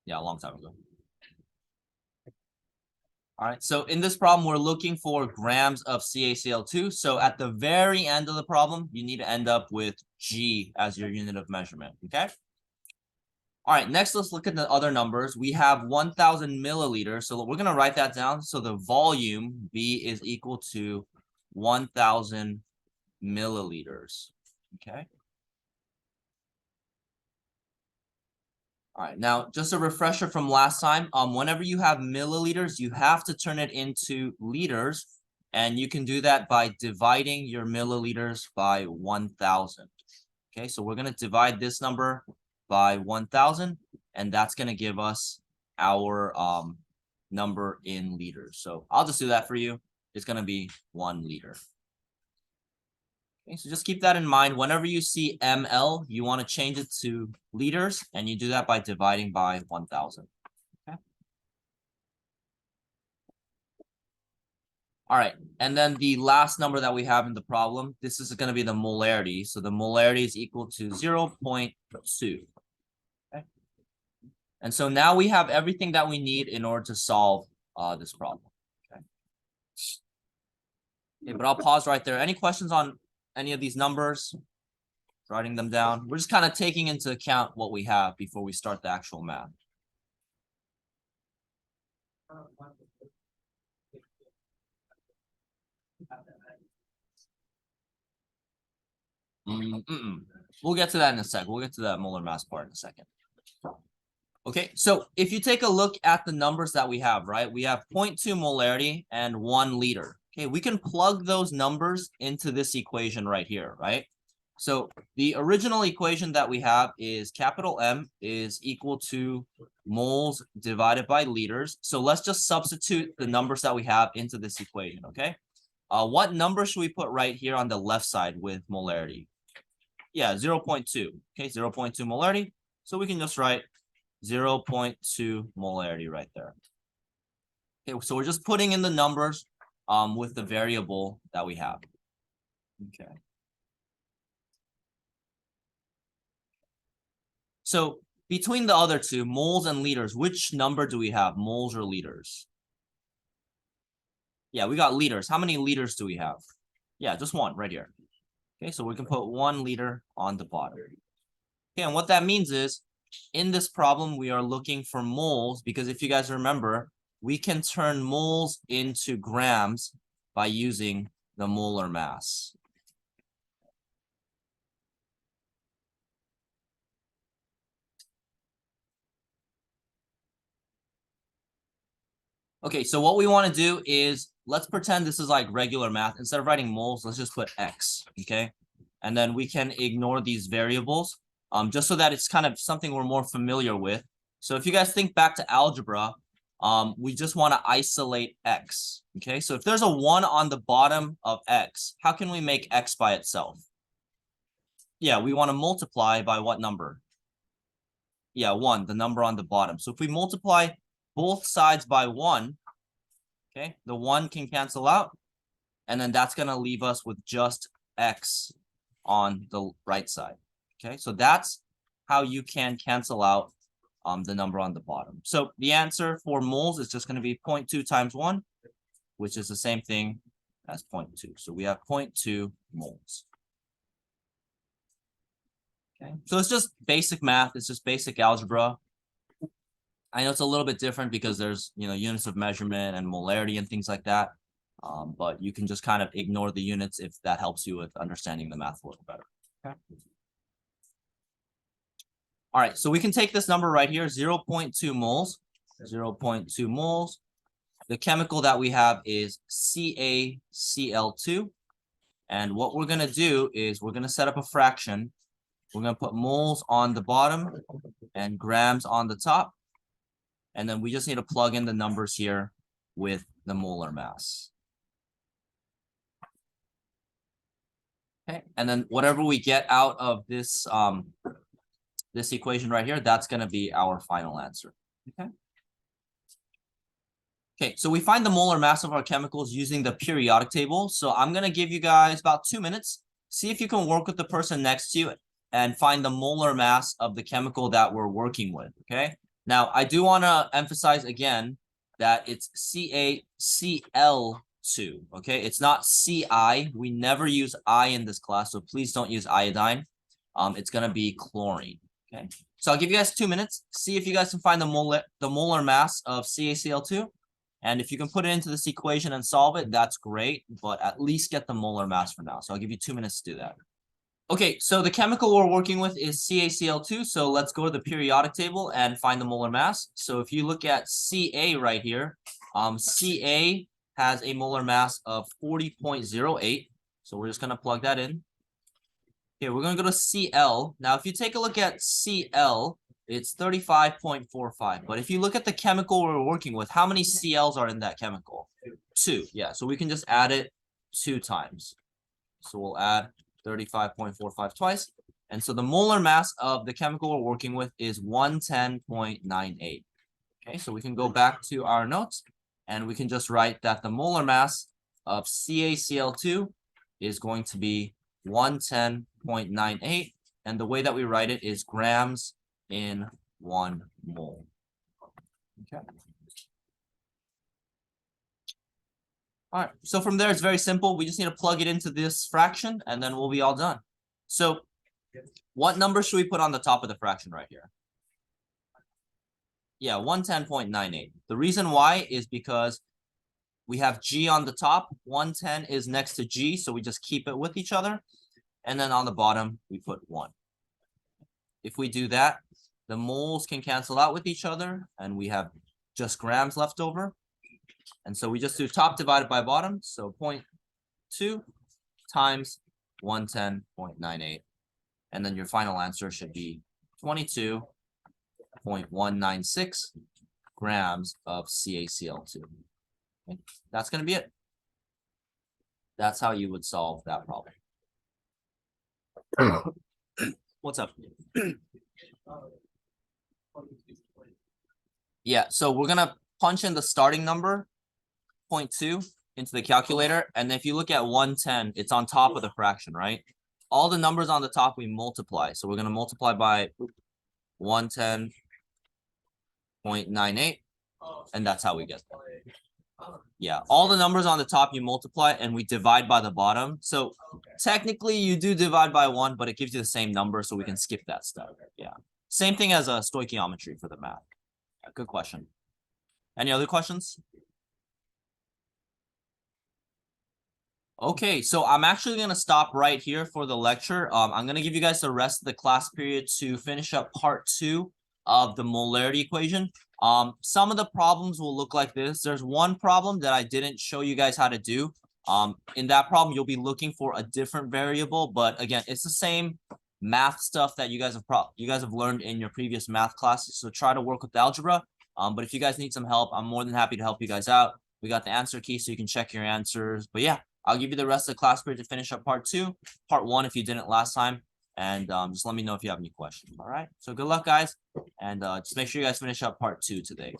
Yeah, a long time ago. All right, so in this problem, we're looking for grams of CaCl2. So at the very end of the problem, you need to end up with G as your unit of measurement, okay? All right, next, let's look at the other numbers. We have 1,000 milliliters. So we're going to write that down. So the volume, V, is equal to 1,000 milliliters, okay? All right, now just a refresher from last time. Whenever you have milliliters, you have to turn it into liters, and you can do that by dividing your milliliters by 1,000. Okay, so we're going to divide this number by 1,000, and that's going to give us our number in liters. So I'll just do that for you. It's going to be 1 liter. Okay, so just keep that in mind. Whenever you see ml, you want to change it to liters, and you do that by dividing by 1,000. Okay. All right, and then the last number that we have in the problem, this is going to be the molarity. So the molarity is equal to 0.2. Okay. And so now we have everything that we need in order to solve this problem. Okay. Okay, but I'll pause right there. Any questions on any of these numbers? Writing them down. We're just kind of taking into account what we have before we start the actual math. We'll get to that in a sec. We'll get to that molar mass part in a second. Okay, so if you take a look at the numbers that we have, right? We have 0.2 molarity and 1 liter. Okay, we can plug those numbers into this equation right here, right? So the original equation that we have is capital M is equal to moles divided by liters. So let's just substitute the numbers that we have into this equation, okay? What number should we put right here on the left side with molarity? Yeah, 0.2. Okay, 0.2 molarity. So we can just write 0.2 molarity right there. Okay, so we're just putting in the numbers with the variable that we have. Okay. So between the other two, moles and liters, which number do we have, moles or liters? Yeah, we got liters. How many liters do we have? Yeah, just one right here. Okay, so we can put 1 liter on the bottom. Okay, and what that means is, in this problem, we are looking for moles, because if you guys remember, we can turn moles into grams by using the molar mass. Okay, so what we want to do is, let's pretend this is like regular math. Instead of writing moles, let's just put X, okay? And then we can ignore these variables, just so that it's kind of something we're more familiar with. So if you guys think back to algebra, we just want to isolate X, okay? So if there's a 1 on the bottom of X, how can we make X by itself? Yeah, we want to multiply by what number? Yeah, 1, the number on the bottom. So if we multiply both sides by 1, okay, the 1 can cancel out, and then that's going to leave us with just X on the right side. Okay, so that's how you can cancel out the number on the bottom. So the answer for moles is just going to be 0.2 times 1, which is the same thing as 0.2. So we have 0.2 moles. Okay, so it's just basic math. It's just basic algebra. I know it's a little bit different because there's, units of measurement and molarity and things like that. But you can just kind of ignore the units if that helps you with understanding the math a little better. Okay. All right, so we can take this number right here, 0.2 moles. 0.2 moles. The chemical that we have is CaCl2. And what we're going to do is we're going to set up a fraction. We're going to put moles on the bottom and grams on the top. And then we just need to plug in the numbers here with the molar mass. Okay, and then whatever we get out of this this equation right here, that's going to be our final answer. Okay. Okay, so we find the molar mass of our chemicals using the periodic table. So I'm going to give you guys about 2 minutes. See if you can work with the person next to you and find the molar mass of the chemical that we're working with. Okay. Now, I do want to emphasize again that it's CaCl2, okay? It's not Ci. We never use I in this class, so please don't use iodine. It's going to be chlorine, okay? So I'll give you guys 2 minutes. See if you guys can find the molar mass of CaCl2. And if you can put it into this equation and solve it, that's great. But at least get the molar mass for now. So I'll give you 2 minutes to do that. Okay, so the chemical we're working with is CaCl2. So let's go to the periodic table and find the molar mass. So if you look at Ca right here, Ca has a molar mass of 40.08. So we're just going to plug that in. Okay, we're going to go to Cl. Now, if you take a look at Cl, it's 35.45. But if you look at the chemical we're working with, how many Cl's are in that chemical? 2. Yeah, so we can just add it 2 times. So we'll add 35.45 twice. And so the molar mass of the chemical we're working with is 110.98. Okay, so we can go back to our notes and we can just write that the molar mass of CaCl2 is going to be 110.98. And the way that we write it is grams in 1 mole. Okay. All right, so from there, it's very simple. We just need to plug it into this fraction, and then we'll be all done. So what number should we put on the top of the fraction right here? Yeah, 110.98. The reason why is because we have G on the top. 110 is next to G, so we just keep it with each other. And then on the bottom, we put 1. If we do that, the moles can cancel out with each other, and we have just grams left over. And so we just do top divided by bottom. So 0.2 times 110.98. And then your final answer should be 22.196 grams of CaCl2. Okay. That's going to be it. That's how you would solve that problem. What's up? Yeah, so we're going to punch in the starting number, 0.2, into the calculator. And if you look at 110, it's on top of the fraction, right? All the numbers on the top we multiply. So we're going to multiply by 110.98. And that's how we get there. Yeah, all the numbers on the top you multiply and we divide by the bottom. So technically you do divide by 1, but it gives you the same number, so we can skip that step. Yeah, same thing as a stoichiometry for the math. Yeah, good question. Any other questions? Okay, so I'm actually going to stop right here for the lecture. I'm going to give you guys the rest of the class period to finish up part 2 of the molarity equation. Some of the problems will look like this. There's one problem that I didn't show you guys how to do. In that problem, you'll be looking for a different variable, but again, it's the same math stuff that you guys have learned in your previous math classes. So try to work with the algebra. But if you guys need some help, I'm more than happy to help you guys out. We got the answer key so you can check your answers. But yeah, I'll give you the rest of the class period to finish up part 2, part 1 if you didn't last time. And just let me know if you have any questions. All right. So good luck, guys. And just make sure you guys finish up part 2 today.